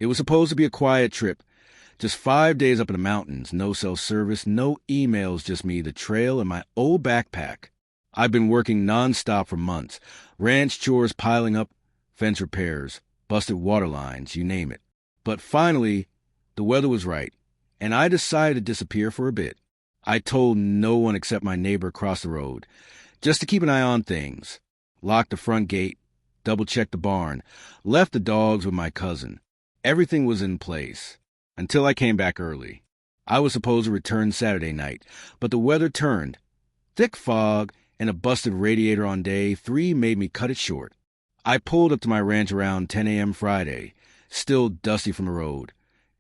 It was supposed to be a quiet trip. Just 5 days up in the mountains, no cell service, no emails, just me, the trail, and my old backpack. I've been working nonstop for months. Ranch chores piling up, fence repairs, busted water lines, you name it. But finally, the weather was right, and I decided to disappear for a bit. I told no one except my neighbor across the road, just to keep an eye on things. Locked the front gate, double-checked the barn, left the dogs with my cousin. Everything was in place, until I came back early. I was supposed to return Saturday night, but the weather turned. Thick fog and a busted radiator on day 3 made me cut it short. I pulled up to my ranch around 10 a.m. Friday, still dusty from the road,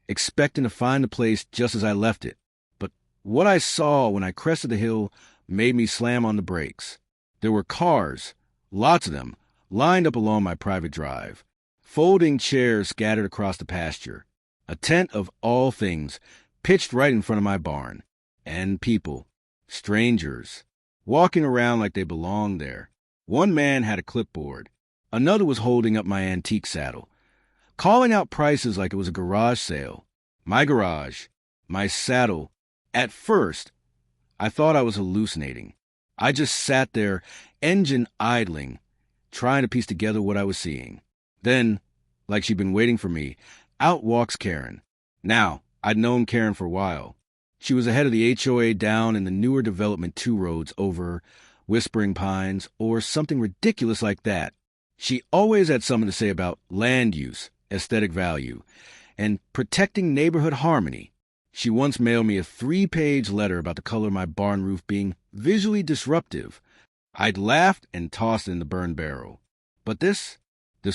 expecting to find the place just as I left it. But what I saw when I crested the hill made me slam on the brakes. There were cars, lots of them, lined up along my private drive. Folding chairs scattered across the pasture. A tent of all things pitched right in front of my barn. And people, strangers, walking around like they belonged there. One man had a clipboard. Another was holding up my antique saddle, calling out prices like it was a garage sale. My garage, my saddle. At first, I thought I was hallucinating. I just sat there, engine idling, trying to piece together what I was seeing. Then, like she'd been waiting for me, out walks Karen. Now, I'd known Karen for a while. She was ahead of the HOA down in the newer development 2 roads over Whispering Pines or something ridiculous like that. She always had something to say about land use, aesthetic value, and protecting neighborhood harmony. She once mailed me a 3-page letter about the color of my barn roof being visually disruptive. I'd laughed and tossed it in the burn barrel. But this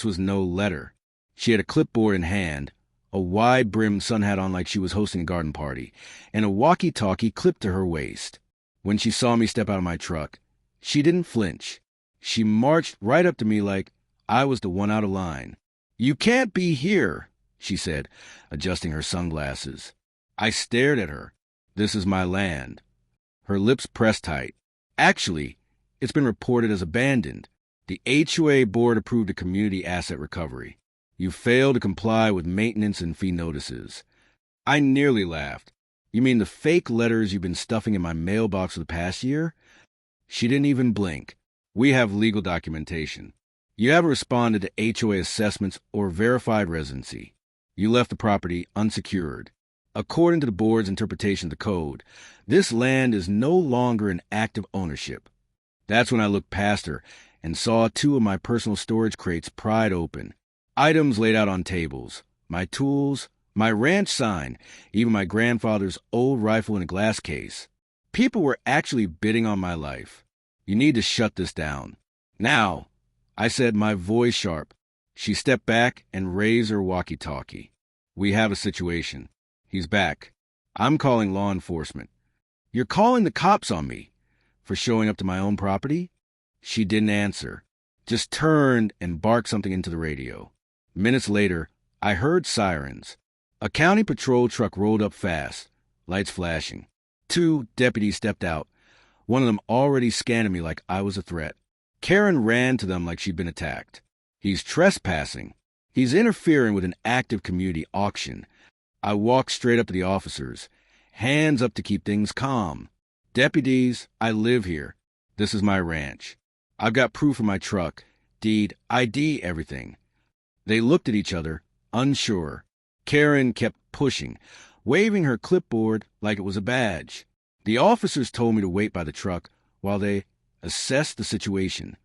was no letter. She had a clipboard in hand, a wide-brimmed sun hat on like she was hosting a garden party, and a walkie-talkie clipped to her waist. When she saw me step out of my truck, she didn't flinch. She marched right up to me like I was the one out of line. "You can't be here," she said, adjusting her sunglasses. I stared at her. "This is my land." Her lips pressed tight. "Actually, it's been reported as abandoned. The HOA board approved a community asset recovery. You failed to comply with maintenance and fee notices." I nearly laughed. "You mean the fake letters you've been stuffing in my mailbox for the past year?" She didn't even blink. "We have legal documentation. You haven't responded to HOA assessments or verified residency. You left the property unsecured. According to the board's interpretation of the code, this land is no longer in active ownership." That's when I looked past her and saw 2 of my personal storage crates pried open. Items laid out on tables. My tools, my ranch sign, even my grandfather's old rifle in a glass case. People were actually bidding on my life. "You need to shut this down. Now," I said, my voice sharp. She stepped back and raised her walkie-talkie. "We have a situation." "He's back. I'm calling law enforcement." "You're calling the cops on me for showing up to my own property?" She didn't answer, just turned and barked something into the radio. Minutes later, I heard sirens. A county patrol truck rolled up fast, lights flashing. 2 deputies stepped out, one of them already scanning me like I was a threat. Karen ran to them like she'd been attacked. "He's trespassing. He's interfering with an active community auction." I walked straight up to the officers, hands up to keep things calm. "Deputies, I live here. This is my ranch. I've got proof of my truck, deed, ID, everything." They looked at each other, unsure. Karen kept pushing, waving her clipboard like it was a badge. The officers told me to wait by the truck while they assessed the situation.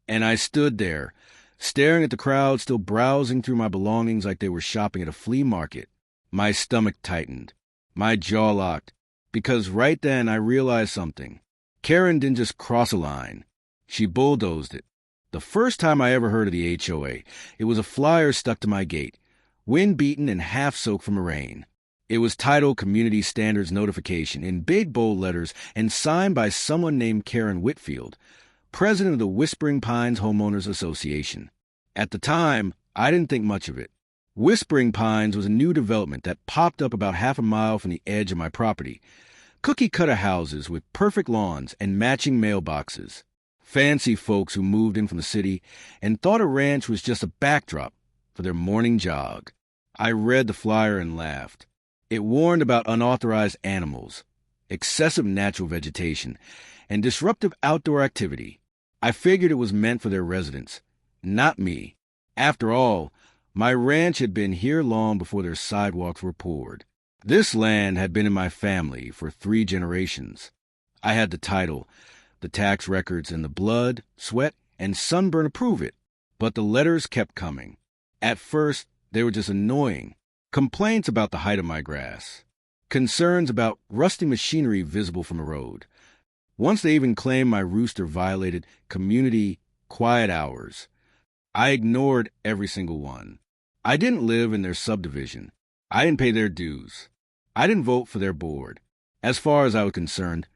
And I stood there, staring at the crowd still browsing through my belongings like they were shopping at a flea market. My stomach tightened. My jaw locked. Because right then I realized something. Karen didn't just cross a line. She bulldozed it. The first time I ever heard of the HOA, it was a flyer stuck to my gate, wind-beaten and half-soaked from the rain. It was titled Community Standards Notification in big bold letters and signed by someone named Karen Whitfield, president of the Whispering Pines Homeowners Association. At the time, I didn't think much of it. Whispering Pines was a new development that popped up about half a mile from the edge of my property. Cookie-cutter houses with perfect lawns and matching mailboxes. Fancy folks who moved in from the city and thought a ranch was just a backdrop for their morning jog. I read the flyer and laughed. It warned about unauthorized animals, excessive natural vegetation, and disruptive outdoor activity. I figured it was meant for their residents, not me. After all, my ranch had been here long before their sidewalks were poured. This land had been in my family for 3 generations. I had the title, the tax records, and the blood, sweat, and sunburn to prove it. But the letters kept coming. At first, they were just annoying. Complaints about the height of my grass. Concerns about rusting machinery visible from the road. Once they even claimed my rooster violated community quiet hours. I ignored every single one. I didn't live in their subdivision. I didn't pay their dues. I didn't vote for their board. As far as I was concerned,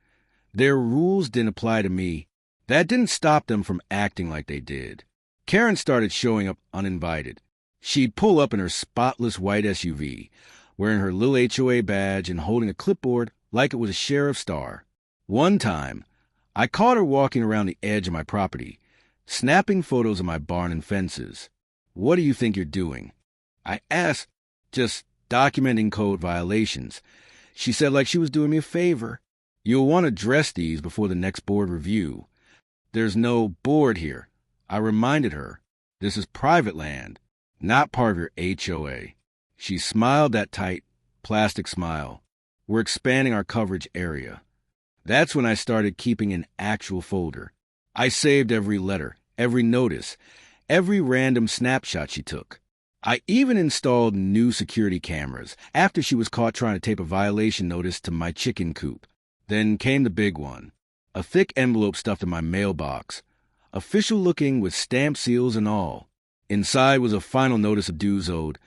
their rules didn't apply to me. That didn't stop them from acting like they did. Karen started showing up uninvited. She'd pull up in her spotless white SUV, wearing her little HOA badge and holding a clipboard like it was a sheriff's star. One time, I caught her walking around the edge of my property, snapping photos of my barn and fences. "What do you think you're doing?" I asked, "Just documenting code violations." She said like she was doing me a favor. "You'll want to address these before the next board review." "There's no board here," I reminded her. "This is private land, not part of your HOA. She smiled that tight, plastic smile. "We're expanding our coverage area." That's when I started keeping an actual folder. I saved every letter, every notice, every random snapshot she took. I even installed new security cameras after she was caught trying to tape a violation notice to my chicken coop. Then came the big one. A thick envelope stuffed in my mailbox, official looking with stamp seals and all. Inside was a final notice of dues owed,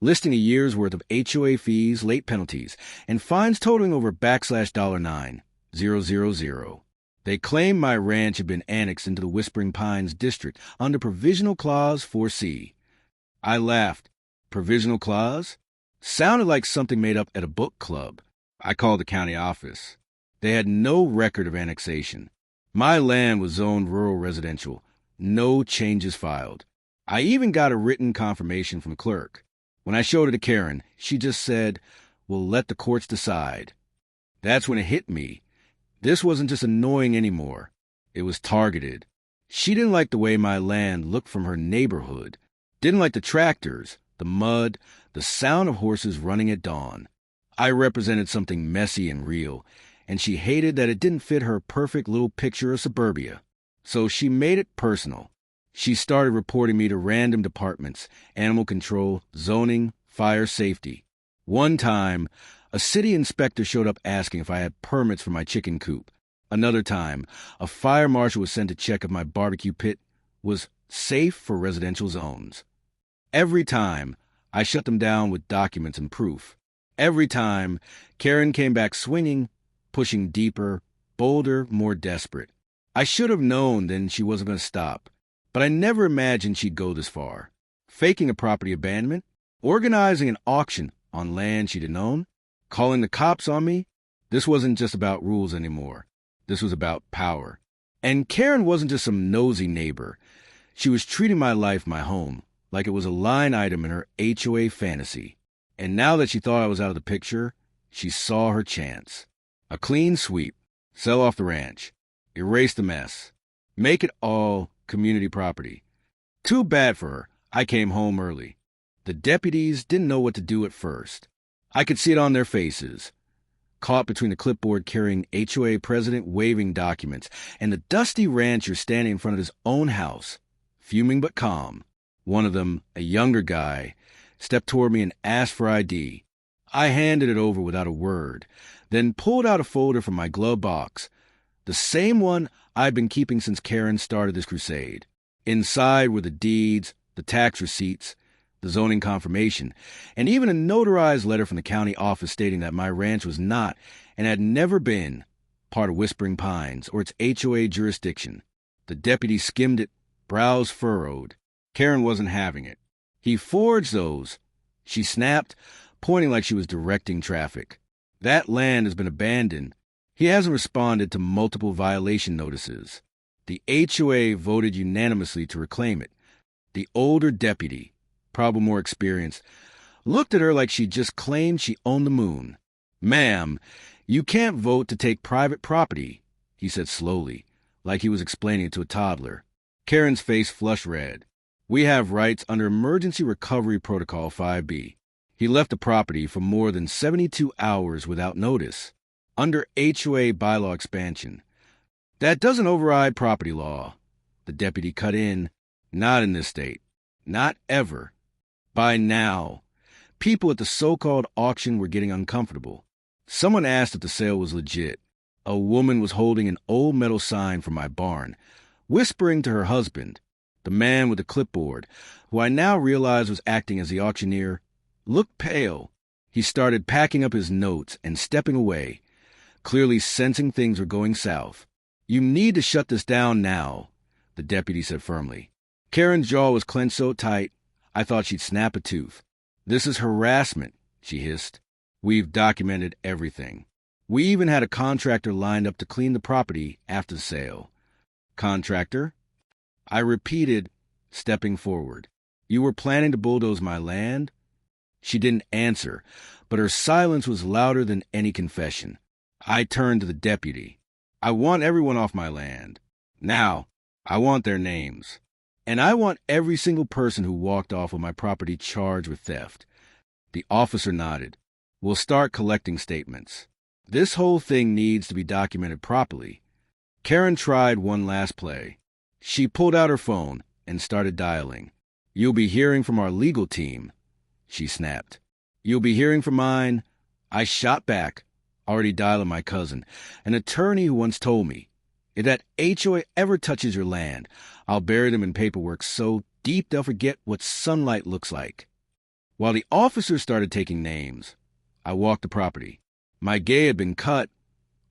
listing a year's worth of HOA fees, late penalties, and fines totaling over $9,000,000. They claimed my ranch had been annexed into the Whispering Pines district under Provisional Clause 4C. I laughed. Provisional Clause? Sounded like something made up at a book club. I called the county office. They had no record of annexation. My land was zoned rural residential. No changes filed. I even got a written confirmation from the clerk. When I showed it to Karen, she just said, "We'll let the courts decide." That's when it hit me. This wasn't just annoying anymore. It was targeted. She didn't like the way my land looked from her neighborhood. Didn't like the tractors, the mud, the sound of horses running at dawn. I represented something messy and real, and she hated that it didn't fit her perfect little picture of suburbia. So she made it personal. She started reporting me to random departments: animal control, zoning, fire safety. One time, a city inspector showed up asking if I had permits for my chicken coop. Another time, a fire marshal was sent to check if my barbecue pit was safe for residential zones. Every time, I shut them down with documents and proof. Every time, Karen came back swinging, pushing deeper, bolder, more desperate. I should have known then she wasn't going to stop, but I never imagined she'd go this far. Faking a property abandonment, organizing an auction on land she didn't own, calling the cops on me. This wasn't just about rules anymore. This was about power. And Karen wasn't just some nosy neighbor. She was treating my life, my home, like it was a line item in her HOA fantasy. And now that she thought I was out of the picture, she saw her chance. A clean sweep, sell off the ranch, erase the mess, make it all community property. Too bad for her. I came home early. The deputies didn't know what to do at first. I could see it on their faces. Caught between the clipboard carrying HOA president waving documents and the dusty rancher standing in front of his own house, fuming but calm. One of them, a younger guy, stepped toward me and asked for ID. I handed it over without a word, then pulled out a folder from my glove box, the same one I'd been keeping since Karen started this crusade. Inside were the deeds, the tax receipts, the zoning confirmation, and even a notarized letter from the county office stating that my ranch was not and had never been part of Whispering Pines or its HOA jurisdiction. The deputy skimmed it, brows furrowed. Karen wasn't having it. "He forged those," she snapped, pointing like she was directing traffic. "That land has been abandoned. He hasn't responded to multiple violation notices." The HOA voted unanimously to reclaim it. The older deputy, probably more experienced, looked at her like she just claimed she owned the moon. "Ma'am, you can't vote to take private property," he said slowly, like he was explaining it to a toddler. Karen's face flushed red. "We have rights under Emergency Recovery Protocol 5B. He left the property for more than 72 hours without notice. Under HOA bylaw expansion. That doesn't override property law." The deputy cut in. "Not in this state. Not ever." By now, people at the so-called auction were getting uncomfortable. Someone asked if the sale was legit. A woman was holding an old metal sign from my barn, whispering to her husband. The man with the clipboard, who I now realized was acting as the auctioneer, looked pale. He started packing up his notes and stepping away, clearly sensing things were going south. "You need to shut this down now," the deputy said firmly. Karen's jaw was clenched so tight, I thought she'd snap a tooth. "This is harassment," she hissed. "We've documented everything. We even had a contractor lined up to clean the property after the sale." "Contractor?" I repeated, stepping forward. "You were planning to bulldoze my land?" She didn't answer, but her silence was louder than any confession. I turned to the deputy. "I want everyone off my land. Now, I want their names. And I want every single person who walked off with my property charged with theft." The officer nodded. "We'll start collecting statements. This whole thing needs to be documented properly." Karen tried one last play. She pulled out her phone and started dialing. "You'll be hearing from our legal team," she snapped. "You'll be hearing from mine." I shot back, already dialing my cousin, an attorney who once told me, "If that HOA ever touches your land, I'll bury them in paperwork so deep they'll forget what sunlight looks like." While the officers started taking names, I walked the property. My gate had been cut,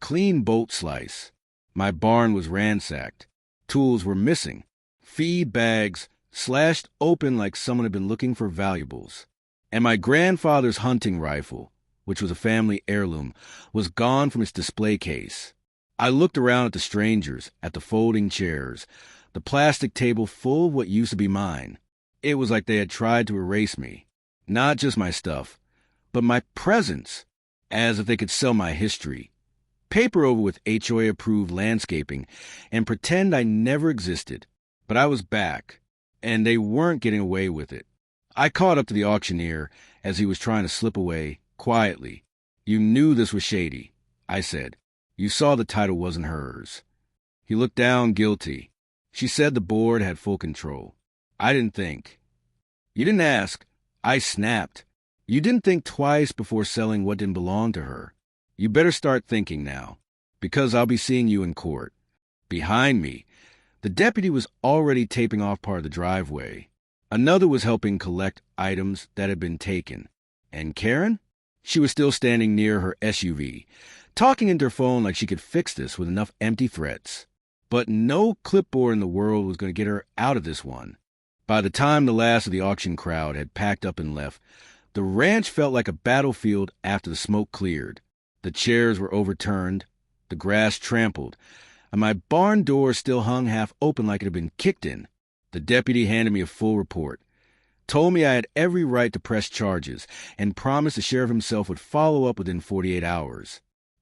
clean bolt slice. My barn was ransacked. Tools were missing. Feed bags slashed open like someone had been looking for valuables. And my grandfather's hunting rifle, which was a family heirloom, was gone from its display case. I looked around at the strangers, at the folding chairs, the plastic table full of what used to be mine. It was like they had tried to erase me. Not just my stuff, but my presence, as if they could sell my history. Paper over with HOA-approved landscaping and pretend I never existed. But I was back, and they weren't getting away with it. I caught up to the auctioneer as he was trying to slip away, quietly. "You knew this was shady," I said. "You saw the title wasn't hers." He looked down, guilty. "She said the board had full control." I didn't think. "You didn't ask." I snapped. "You didn't think twice before selling what didn't belong to her. You better start thinking now, because I'll be seeing you in court." Behind me, the deputy was already taping off part of the driveway. Another was helping collect items that had been taken. And Karen? She was still standing near her SUV, talking into her phone like she could fix this with enough empty threats. But no clipboard in the world was going to get her out of this one. By the time the last of the auction crowd had packed up and left, the ranch felt like a battlefield after the smoke cleared. The chairs were overturned, the grass trampled, and my barn door still hung half open like it had been kicked in. The deputy handed me a full report, told me I had every right to press charges, and promised the sheriff himself would follow up within 48 hours.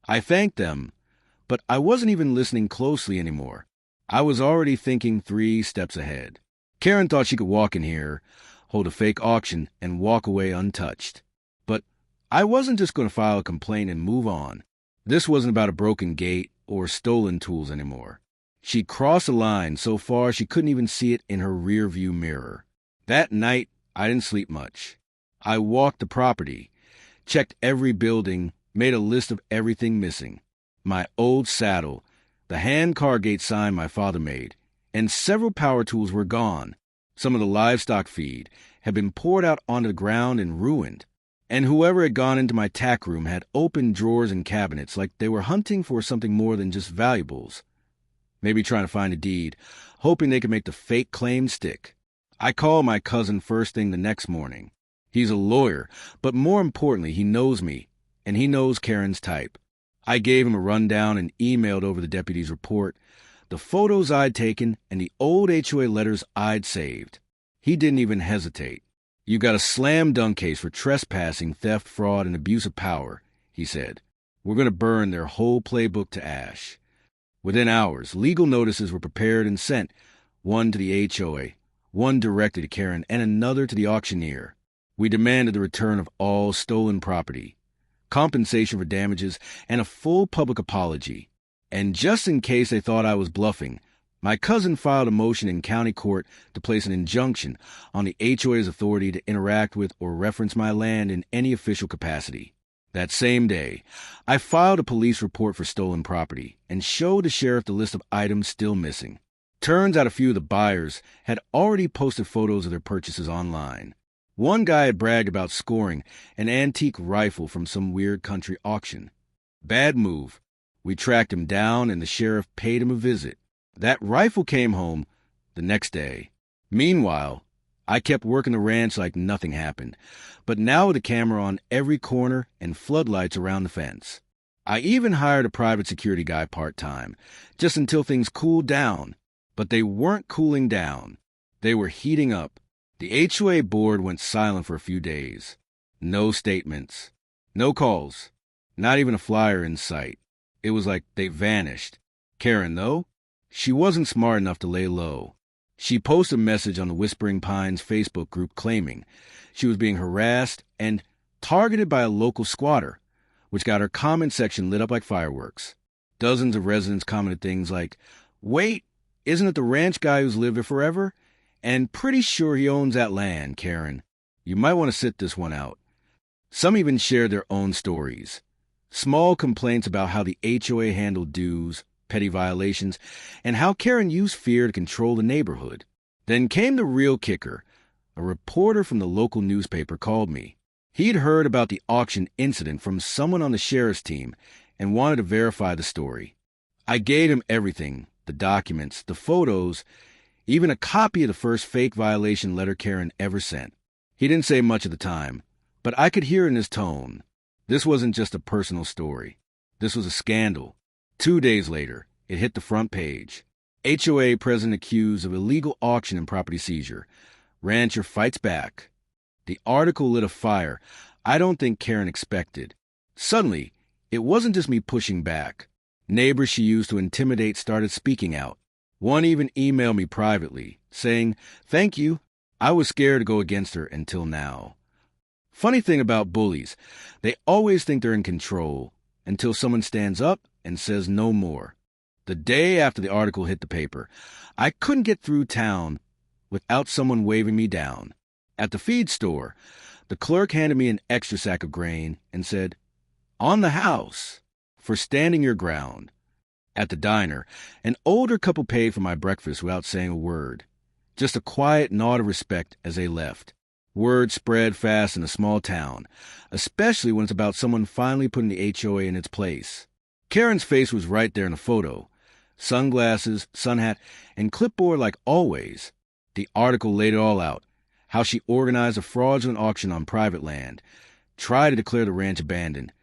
I thanked them, but I wasn't even listening closely anymore. I was already thinking 3 steps ahead. Karen thought she could walk in here, hold a fake auction, and walk away untouched. But I wasn't just going to file a complaint and move on. This wasn't about a broken gate or stolen tools anymore. She'd crossed a line so far she couldn't even see it in her rear-view mirror. That night, I didn't sleep much. I walked the property, checked every building, made a list of everything missing. My old saddle, the hand car gate sign my father made, and several power tools were gone. Some of the livestock feed had been poured out onto the ground and ruined. And whoever had gone into my tack room had opened drawers and cabinets like they were hunting for something more than just valuables. Maybe trying to find a deed, hoping they could make the fake claim stick. I called my cousin first thing the next morning. He's a lawyer, but more importantly, he knows me, and he knows Karen's type. I gave him a rundown and emailed over the deputy's report, the photos I'd taken, and the old HOA letters I'd saved. He didn't even hesitate. "You got a slam dunk case for trespassing, theft, fraud, and abuse of power," he said. "We're going to burn their whole playbook to ash." Within hours, legal notices were prepared and sent, one to the HOA, one directed to Karen, and another to the auctioneer. We demanded the return of all stolen property, compensation for damages, and a full public apology. And just in case they thought I was bluffing, my cousin filed a motion in county court to place an injunction on the HOA's authority to interact with or reference my land in any official capacity. That same day, I filed a police report for stolen property and showed the sheriff the list of items still missing. Turns out a few of the buyers had already posted photos of their purchases online. One guy had bragged about scoring an antique rifle from some weird country auction. Bad move. We tracked him down and the sheriff paid him a visit. That rifle came home the next day. Meanwhile, I kept working the ranch like nothing happened, but now with a camera on every corner and floodlights around the fence. I even hired a private security guy part-time, just until things cooled down. But they weren't cooling down. They were heating up. The HOA board went silent for a few days. No statements. No calls. Not even a flyer in sight. It was like they vanished. Karen, though, she wasn't smart enough to lay low. She posted a message on the Whispering Pines Facebook group claiming she was being harassed and targeted by a local squatter, which got her comment section lit up like fireworks. Dozens of residents commented things like, "Wait, isn't it the ranch guy who's lived here forever? And pretty sure he owns that land, Karen. You might want to sit this one out." Some even shared their own stories. Small complaints about how the HOA handled dues, petty violations, and how Karen used fear to control the neighborhood. Then came the real kicker. A reporter from the local newspaper called me. He'd heard about the auction incident from someone on the sheriff's team and wanted to verify the story. I gave him everything, the documents, the photos, even a copy of the first fake violation letter Karen ever sent. He didn't say much at the time, but I could hear in his tone. This wasn't just a personal story. This was a scandal. 2 days later, it hit the front page. HOA president accused of illegal auction and property seizure. Rancher fights back. The article lit a fire I don't think Karen expected. Suddenly, it wasn't just me pushing back. Neighbors she used to intimidate started speaking out. One even emailed me privately, saying, "Thank you. I was scared to go against her until now." Funny thing about bullies, they always think they're in control until someone stands up and says no more. The day after the article hit the paper, I couldn't get through town without someone waving me down. At the feed store, the clerk handed me an extra sack of grain and said, "On the house, for standing your ground." At the diner, an older couple paid for my breakfast without saying a word. Just a quiet nod of respect as they left. Word spread fast in a small town, especially when it's about someone finally putting the HOA in its place. Karen's face was right there in the photo. Sunglasses, sun hat, and clipboard like always. The article laid it all out. How she organized a fraudulent auction on private land, tried to declare the ranch abandoned,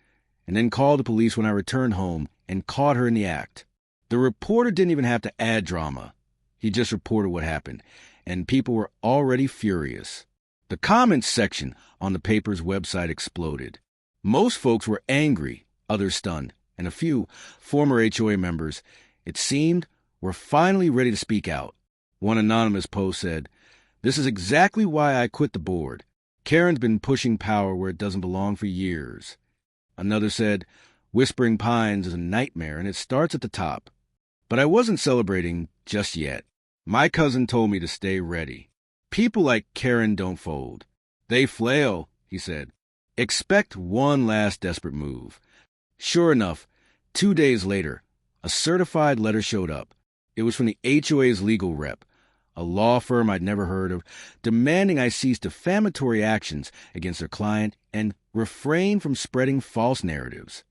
and then called the police when I returned home and caught her in the act. The reporter didn't even have to add drama. He just reported what happened, and people were already furious. The comments section on the paper's website exploded. Most folks were angry, others stunned, and a few, former HOA members, it seemed, were finally ready to speak out. One anonymous post said, "This is exactly why I quit the board. Karen's been pushing power where it doesn't belong for years." Another said, "Whispering Pines is a nightmare and it starts at the top." But I wasn't celebrating just yet. My cousin told me to stay ready. People like Karen don't fold. They flail, he said. Expect one last desperate move. Sure enough, 2 days later, a certified letter showed up. It was from the HOA's legal rep, a law firm I'd never heard of, demanding I cease defamatory actions against their client and refrain from spreading false narratives.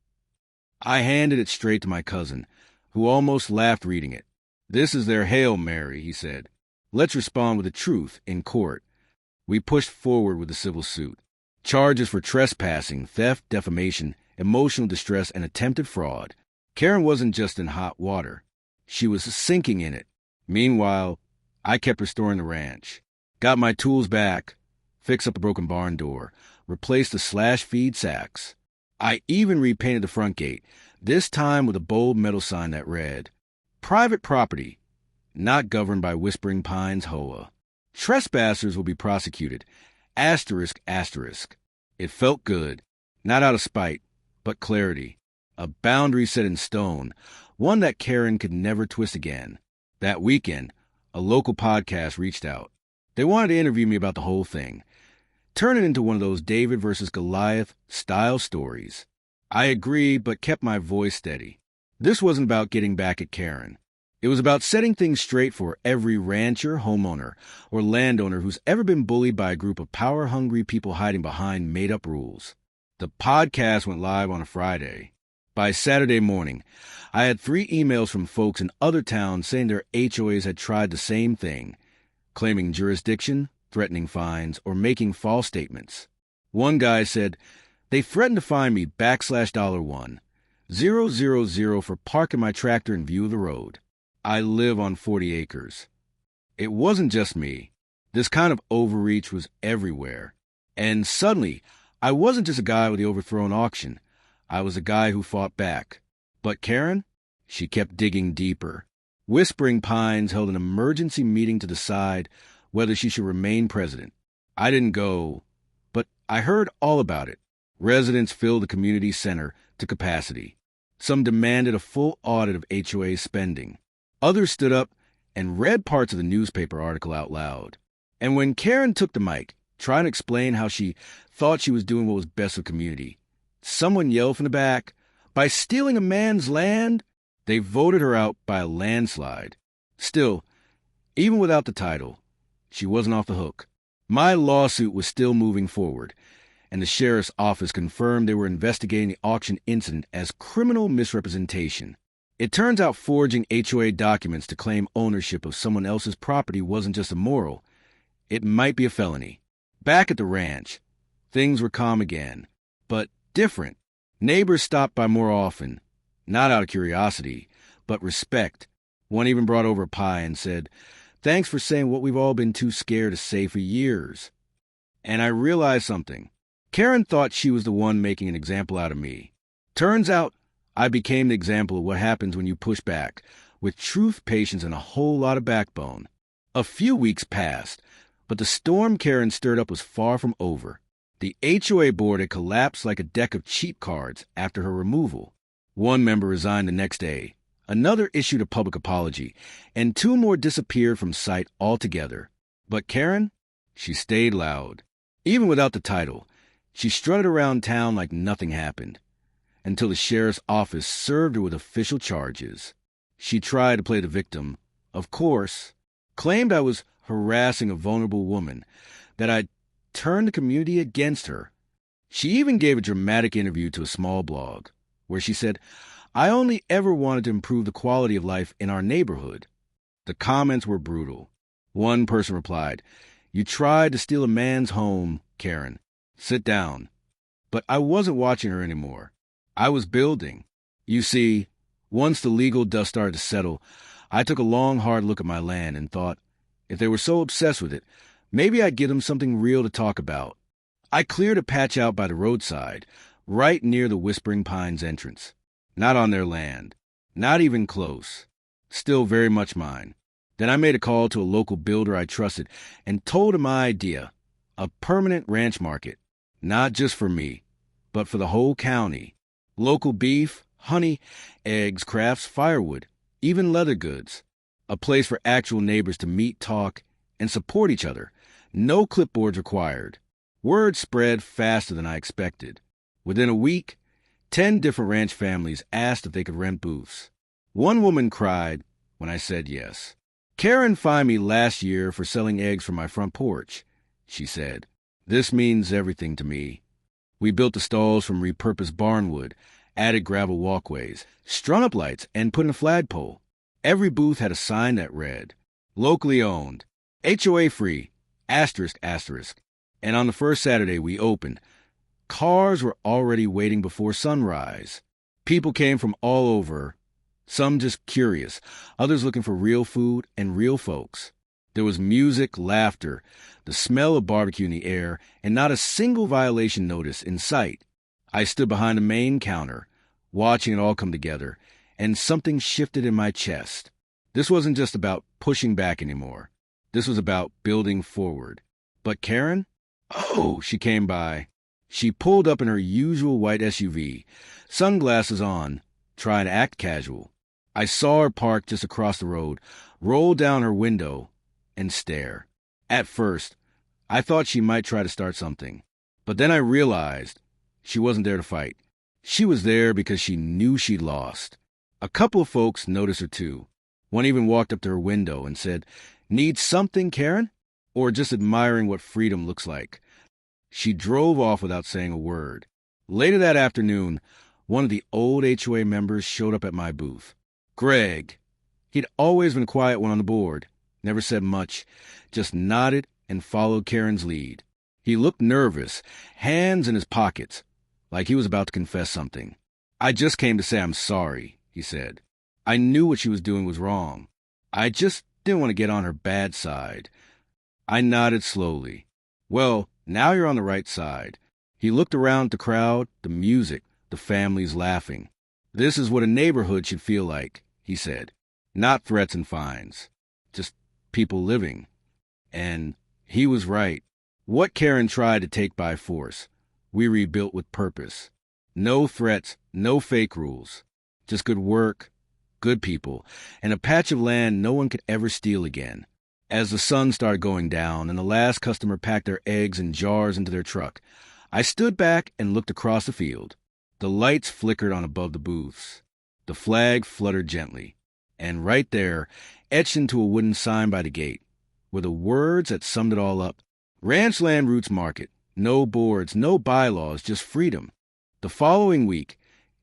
I handed it straight to my cousin, who almost laughed reading it. "This is their Hail Mary," he said. "Let's respond with the truth in court." We pushed forward with the civil suit. Charges for trespassing, theft, defamation, emotional distress, and attempted fraud. Karen wasn't just in hot water. She was sinking in it. Meanwhile, I kept restoring the ranch. Got my tools back, fix up the broken barn door, replace the slash feed sacks. I even repainted the front gate, this time with a bold metal sign that read, "Private property, not governed by Whispering Pines HOA. Trespassers will be prosecuted. Asterisk, asterisk." It felt good, not out of spite, but clarity. A boundary set in stone, one that Karen could never twist again. That weekend, a local podcast reached out. They wanted to interview me about the whole thing. Turn it into one of those David versus Goliath style stories. I agreed, but kept my voice steady. This wasn't about getting back at Karen. It was about setting things straight for every rancher, homeowner, or landowner who's ever been bullied by a group of power-hungry people hiding behind made-up rules. The podcast went live on a Friday. By Saturday morning, I had 3 emails from folks in other towns saying their HOAs had tried the same thing, claiming jurisdiction, threatening fines, or making false statements. One guy said, "They threatened to fine me $1, 000 for parking my tractor in view of the road. I live on 40 acres. It wasn't just me. This kind of overreach was everywhere. And suddenly, I wasn't just a guy with the overthrown auction. I was a guy who fought back. But Karen? She kept digging deeper. Whispering Pines held an emergency meeting to decide whether she should remain president. I didn't go, but I heard all about it. Residents filled the community center to capacity. Some demanded a full audit of HOA spending. Others stood up and read parts of the newspaper article out loud. And when Karen took the mic, trying to explain how she thought she was doing what was best for the community, someone yelled from the back, "By stealing a man's land?" They voted her out by a landslide. Still, even without the title, she wasn't off the hook. My lawsuit was still moving forward, and the sheriff's office confirmed they were investigating the auction incident as criminal misrepresentation. It turns out forging HOA documents to claim ownership of someone else's property wasn't just immoral. It might be a felony. Back at the ranch, things were calm again, but different. Neighbors stopped by more often, not out of curiosity, but respect. One even brought over a pie and said, "Thanks for saying what we've all been too scared to say for years." And I realized something. Karen thought she was the one making an example out of me. Turns out, I became the example of what happens when you push back, with truth, patience, and a whole lot of backbone. A few weeks passed, but the storm Karen stirred up was far from over. The HOA board had collapsed like a deck of cheap cards after her removal. One member resigned the next day, another issued a public apology, and 2 more disappeared from sight altogether. But Karen? She stayed loud. Even without the title, she strutted around town like nothing happened, until the sheriff's office served her with official charges. She tried to play the victim, of course, claimed I was harassing a vulnerable woman, that I'd turned the community against her. She even gave a dramatic interview to a small blog, where she said, "I only ever wanted to improve the quality of life in our neighborhood." The comments were brutal. One person replied, "You tried to steal a man's home, Karen. Sit down." But I wasn't watching her anymore. I was building. You see, once the legal dust started to settle, I took a long, hard look at my land and thought, if they were so obsessed with it, maybe I'd give them something real to talk about. I cleared a patch out by the roadside, right near the Whispering Pines entrance. Not on their land. Not even close. Still very much mine. Then I made a call to a local builder I trusted and told him my idea. A permanent ranch market. Not just for me, but for the whole county. Local beef, honey, eggs, crafts, firewood, even leather goods. A place for actual neighbors to meet, talk, and support each other. No clipboards required. Word spread faster than I expected. Within a week, 10 different ranch families asked if they could rent booths. One woman cried when I said yes. Karen fined me last year for selling eggs from my front porch, she said. This means everything to me. We built the stalls from repurposed barnwood, added gravel walkways, strung up lights, and put in a flagpole. Every booth had a sign that read, "Locally owned, HOA free, asterisk, asterisk." And on the first Saturday we opened, cars were already waiting before sunrise. People came from all over, some just curious, others looking for real food and real folks. There was music, laughter, the smell of barbecue in the air, and not a single violation notice in sight. I stood behind the main counter, watching it all come together, and something shifted in my chest. This wasn't just about pushing back anymore. This was about building forward. But Karen? Oh, she came by. She pulled up in her usual white SUV, sunglasses on, trying to act casual. I saw her park just across the road, roll down her window, and stare. At first, I thought she might try to start something. But then I realized she wasn't there to fight. She was there because she knew she'd lost. A couple of folks noticed her too. One even walked up to her window and said, "Need something, Karen?" Or just admiring what freedom looks like. She drove off without saying a word. Later that afternoon, one of the old HOA members showed up at my booth. Greg. He'd always been quiet one on the board, never said much, just nodded and followed Karen's lead. He looked nervous, hands in his pockets, like he was about to confess something. "I just came to say I'm sorry," he said. "I knew what she was doing was wrong. I just didn't want to get on her bad side." I nodded slowly. "Well, now you're on the right side." He looked around at the crowd, the music, the families laughing. "This is what a neighborhood should feel like," he said. "Not threats and fines. Just people living." And he was right. What Karen tried to take by force, we rebuilt with purpose. No threats, no fake rules. Just good work, good people, and a patch of land no one could ever steal again. As the sun started going down and the last customer packed their eggs in jars into their truck, I stood back and looked across the field. The lights flickered on above the booths. The flag fluttered gently. And right there, etched into a wooden sign by the gate, were the words that summed it all up. Ranchland Roots Market. No boards, no bylaws, just freedom. The following week,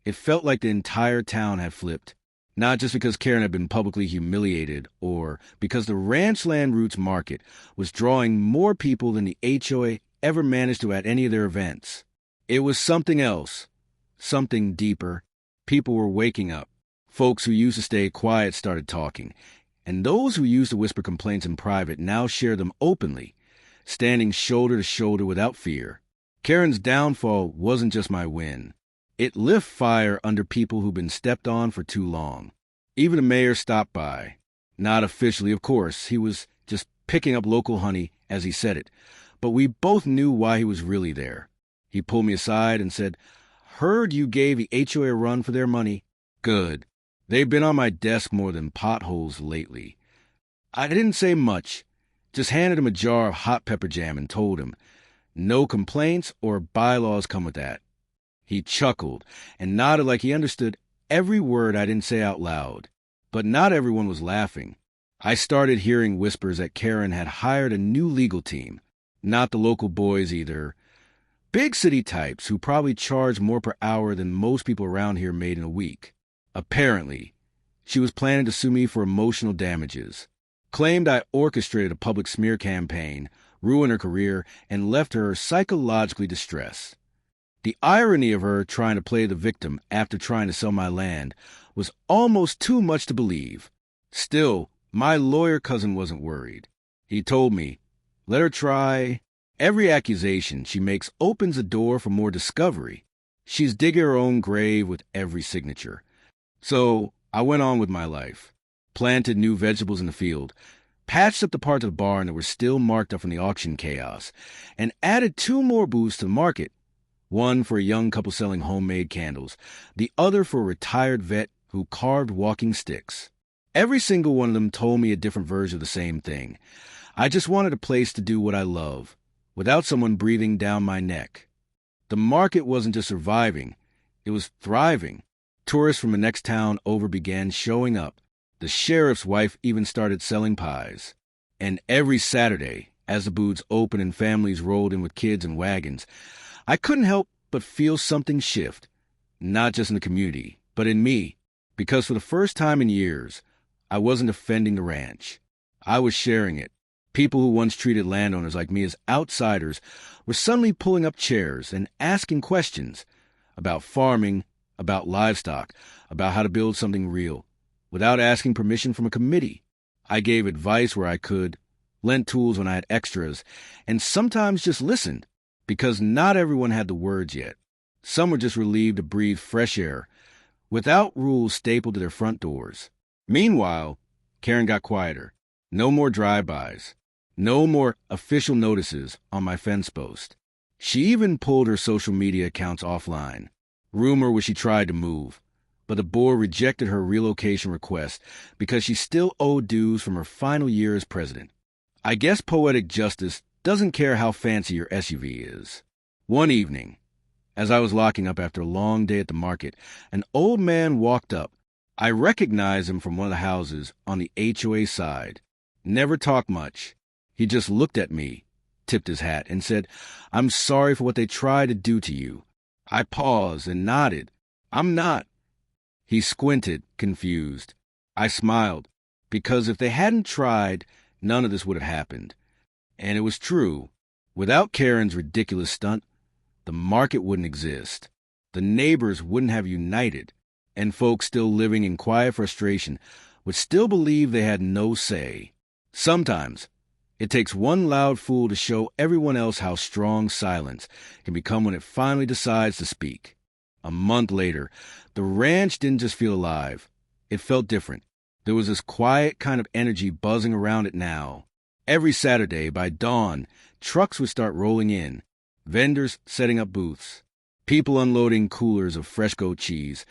it felt like the entire town had flipped. Not just because Karen had been publicly humiliated, or because the Ranchland Roots Market was drawing more people than the HOA ever managed to at any of their events. It was something else, something deeper. People were waking up. Folks who used to stay quiet started talking, and those who used to whisper complaints in private now shared them openly, standing shoulder to shoulder without fear. Karen's downfall wasn't just my win. It lit fire under people who'd been stepped on for too long. Even the mayor stopped by. Not officially, of course. He was just picking up local honey as he said it. But we both knew why he was really there. He pulled me aside and said, "Heard you gave the HOA a run for their money. Good. They've been on my desk more than potholes lately." I didn't say much. Just handed him a jar of hot pepper jam and told him, "No complaints or bylaws come with that." He chuckled and nodded like he understood every word I didn't say out loud. But not everyone was laughing. I started hearing whispers that Karen had hired a new legal team. Not the local boys either. Big city types who probably charged more per hour than most people around here made in a week. Apparently, she was planning to sue me for emotional damages. Claimed I orchestrated a public smear campaign, ruined her career, and left her psychologically distressed. The irony of her trying to play the victim after trying to sell my land was almost too much to believe. Still, my lawyer cousin wasn't worried. He told me, "Let her try. Every accusation she makes opens the door for more discovery. She's digging her own grave with every signature." So I went on with my life, planted new vegetables in the field, patched up the parts of the barn that were still marked up from the auction chaos, and added 2 more booths to the market. One for a young couple selling homemade candles, the other for a retired vet who carved walking sticks. Every single one of them told me a different version of the same thing. I just wanted a place to do what I love, without someone breathing down my neck. The market wasn't just surviving, it was thriving. Tourists from the next town over began showing up. The sheriff's wife even started selling pies. And every Saturday, as the booths opened and families rolled in with kids and wagons, I couldn't help but feel something shift, not just in the community, but in me, because for the first time in years, I wasn't defending the ranch. I was sharing it. People who once treated landowners like me as outsiders were suddenly pulling up chairs and asking questions about farming, about livestock, about how to build something real, without asking permission from a committee. I gave advice where I could, lent tools when I had extras, and sometimes just listened, because not everyone had the words yet. Some were just relieved to breathe fresh air, without rules stapled to their front doors. Meanwhile, Karen got quieter. No more drive-bys. No more official notices on my fence post. She even pulled her social media accounts offline. Rumor was she tried to move, but the board rejected her relocation request because she still owed dues from her final year as president. I guess poetic justice doesn't care how fancy your SUV is. One evening, as I was locking up after a long day at the market, an old man walked up. I recognized him from one of the houses on the HOA side. Never talked much. He just looked at me, tipped his hat, and said, "I'm sorry for what they tried to do to you." I paused and nodded. "I'm not." He squinted, confused. I smiled, because if they hadn't tried, none of this would have happened. And it was true. Without Karen's ridiculous stunt, the market wouldn't exist. The neighbors wouldn't have united, and folks still living in quiet frustration would still believe they had no say. Sometimes, it takes one loud fool to show everyone else how strong silence can become when it finally decides to speak. A month later, the ranch didn't just feel alive. It felt different. There was this quiet kind of energy buzzing around it now. Every Saturday, by dawn, trucks would start rolling in, vendors setting up booths, people unloading coolers of fresh goat cheese,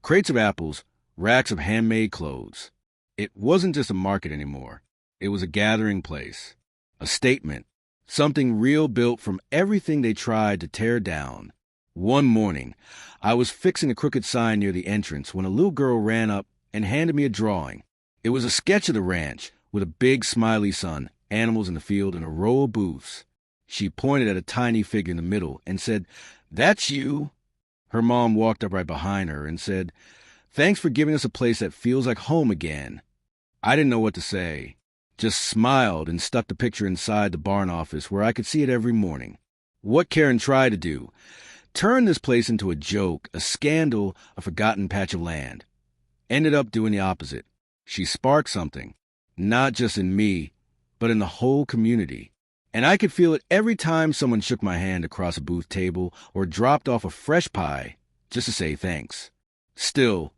crates of apples, racks of handmade clothes. It wasn't just a market anymore. It was a gathering place, a statement, something real built from everything they tried to tear down. One morning, I was fixing a crooked sign near the entrance when a little girl ran up and handed me a drawing. It was a sketch of the ranch with a big smiley sun, animals in the field, and a row of booths. She pointed at a tiny figure in the middle and said, "That's you." Her mom walked up right behind her and said, "Thanks for giving us a place that feels like home again." I didn't know what to say. Just smiled and stuck the picture inside the barn office where I could see it every morning. What Karen tried to do, turn this place into a joke, a scandal, a forgotten patch of land. Ended up doing the opposite. She sparked something, not just in me, but in the whole community. And I could feel it every time someone shook my hand across a booth table or dropped off a fresh pie just to say thanks. Still,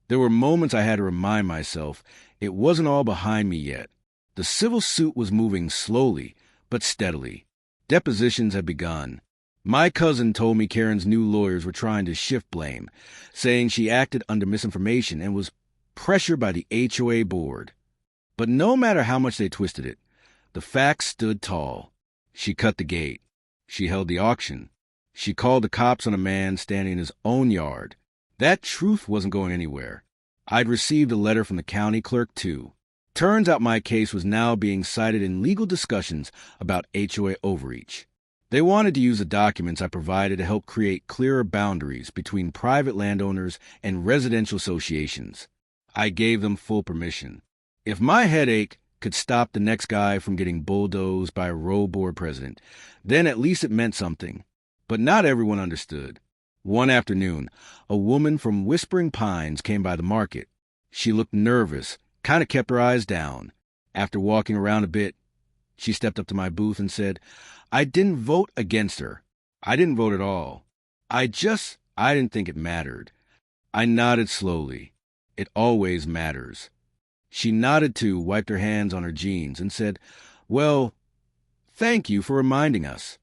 there were moments I had to remind myself it wasn't all behind me yet. The civil suit was moving slowly, but steadily. Depositions had begun. My cousin told me Karen's new lawyers were trying to shift blame, saying she acted under misinformation and was pressured by the HOA board. But no matter how much they twisted it, the facts stood tall. She cut the gate. She held the auction. She called the cops on a man standing in his own yard. That truth wasn't going anywhere. I'd received a letter from the county clerk, too. Turns out my case was now being cited in legal discussions about HOA overreach. They wanted to use the documents I provided to help create clearer boundaries between private landowners and residential associations. I gave them full permission. If my headache could stop the next guy from getting bulldozed by a road board president, then at least it meant something. But not everyone understood. One afternoon, a woman from Whispering Pines came by the market. She looked nervous, kind of kept her eyes down. After walking around a bit, she stepped up to my booth and said, "I didn't vote against her. I didn't vote at all. I didn't think it mattered." I nodded slowly. It always matters. She nodded too, wiped her hands on her jeans, and said, "Well, thank you for reminding us."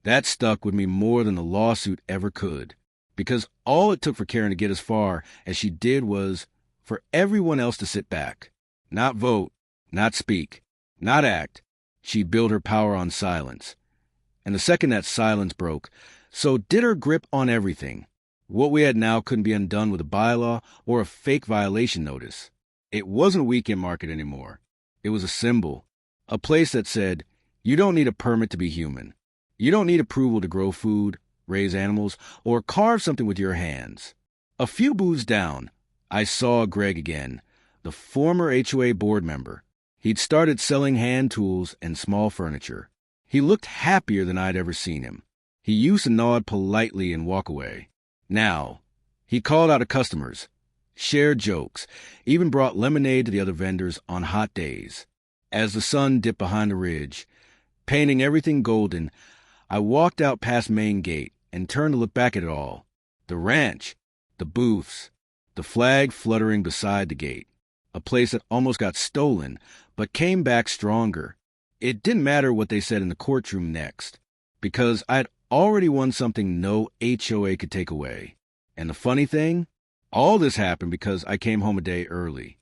That stuck with me more than the lawsuit ever could, because all it took for Karen to get as far as she did was for everyone else to sit back, not vote, not speak, not act. She built her power on silence. And the second that silence broke, so did her grip on everything. What we had now couldn't be undone with a bylaw or a fake violation notice. It wasn't a weekend market anymore. It was a symbol, a place that said, you don't need a permit to be human. You don't need approval to grow food, raise animals, or carve something with your hands. A few booths down, I saw Greg again, the former HOA board member. He'd started selling hand tools and small furniture. He looked happier than I'd ever seen him. He used to nod politely and walk away. Now, he called out to customers, shared jokes, even brought lemonade to the other vendors on hot days. As the sun dipped behind the ridge, painting everything golden, I walked out past Main Gate and turned to look back at it all. The ranch, the booths, the flag fluttering beside the gate. A place that almost got stolen, but came back stronger. It didn't matter what they said in the courtroom next, because I'd already won something no HOA could take away. And the funny thing, all this happened because I came home a day early.